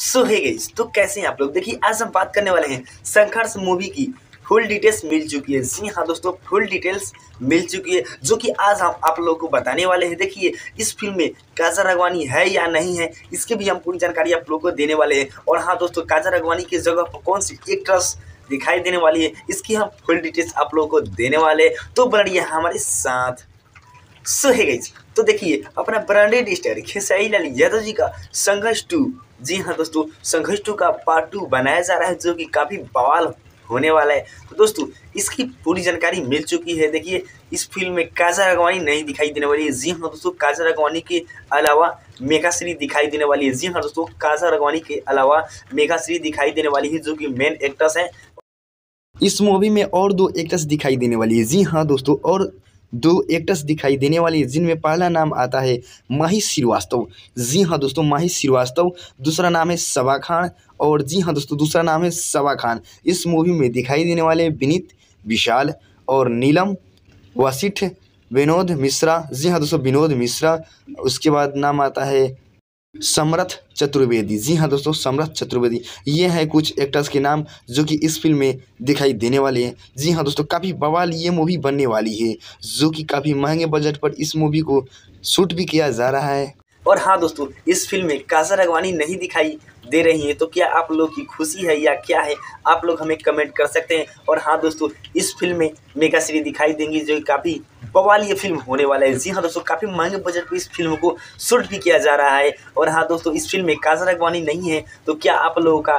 सो hey guys, तो कैसे हैं आप लोग। देखिए आज हम बात करने वाले हैं संघर्ष मूवी की। फुल डिटेल्स मिल चुकी है। जी हाँ दोस्तों, फुल डिटेल्स मिल चुकी है जो कि आज हम आप लोगों को बताने वाले हैं। देखिए इस फिल्म में काजल राघवानी है या नहीं है, इसकी भी हम पूरी जानकारी आप लोगों को देने वाले हैं। और हाँ दोस्तों, काजल राघवानी की जगह पर कौन सी एक्ट्रेस दिखाई देने वाली है, इसकी हम फुल डिटेल्स आप लोगों को देने वाले हैं। तो बनिए हमारे साथ। सो है गाइस, तो देखिए अपना ब्रांडेड स्टार खेसारी लाल यादव जी का संघर्ष 2, जी हाँ दोस्तों, संघर्ष 2 का पार्ट 2 बनाया जा रहा है जो कि काफ़ी बवाल होने वाला है। तो दोस्तों इसकी पूरी जानकारी मिल चुकी है। देखिए इस फिल्म में काजल राघवानी नहीं दिखाई देने वाली है। जी हाँ दोस्तों, काजल राघवानी के अलावा मेघाश्री दिखाई देने वाली है। जी हाँ दोस्तों, काजल राघवानी के अलावा मेघाश्री दिखाई देने वाली है जो कि मेन एक्ट्रेस है। इस मूवी में और दो एक्ट्रेस दिखाई देने वाली है। जी हाँ दोस्तों, और दो एक्ट्रेस दिखाई देने वाली है जिनमें पहला नाम आता है माही श्रीवास्तव। जी हाँ दोस्तों, माही श्रीवास्तव। दूसरा नाम है सबा खान। और जी हाँ दोस्तों, दूसरा नाम है सबा खान। इस मूवी में दिखाई देने वाले विनीत विशाल और नीलम वशिष्ठ, विनोद मिश्रा। जी हाँ दोस्तों, विनोद मिश्रा। उसके बाद नाम आता है समरथ चतुर्वेदी। जी हाँ दोस्तों, समरथ चतुर्वेदी। ये हैं कुछ एक्टर्स के नाम जो कि इस फिल्म में दिखाई देने वाले हैं। जी हाँ दोस्तों, काफ़ी बवाल ये मूवी बनने वाली है जो कि काफ़ी महंगे बजट पर इस मूवी को शूट भी किया जा रहा है। और हाँ दोस्तों, इस फिल्म में काजल राघवानी नहीं दिखाई दे रही है, तो क्या आप लोग की खुशी है या क्या है, आप लोग हमें कमेंट कर सकते हैं। और हाँ दोस्तों, इस फिल्म में मेघाश्री दिखाई देंगी जो काफ़ी बवाल ये फिल्म होने वाला है। जी हाँ दोस्तों, काफ़ी महंगे बजट पर इस फिल्म को शूट भी किया जा रहा है। और हाँ दोस्तों, इस फिल्म में काजल राघवानी नहीं है, तो क्या आप लोगों का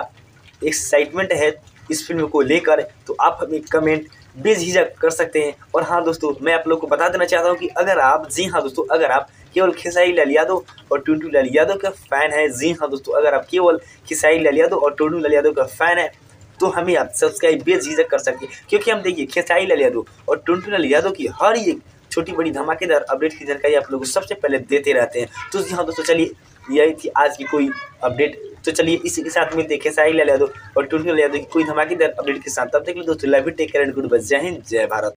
एक्साइटमेंट है इस फिल्म को लेकर, तो आप हमें कमेंट बेझिझक कर सकते हैं। और हाँ दोस्तों, मैं आप लोग को बता देना चाहता हूँ कि अगर आप, जी हाँ दोस्तों, अगर आप केवल खेसारी लाल यादव और टुनटू लाल यादव का फ़ैन है, जी हाँ दोस्तों, अगर आप केवल खेसारी लाल यादव और टुनटू लाल यादव का फ़ैन है, तो हमें आप सब्सक्राइब बेझिझक कर सकते हैं। क्योंकि हम देखिए खेसारी लाल यादव और टुनटू लाल यादव की हर एक छोटी बड़ी धमाकेदार अपडेट की जानकारी आप लोगों को सबसे पहले देते रहते हैं। तो जी हाँ दोस्तों, चलिए यही थी आज की कोई अपडेट। तो चलिए इसी के साथ मिलते हैं खेसारी लाल यादव और टुनटू लाल यादव की कोई धमाकेदार अपडेट के साथ। तब तक के लिए दोस्तों, love you, take care and goodbye. जय हिंद, जय भारत।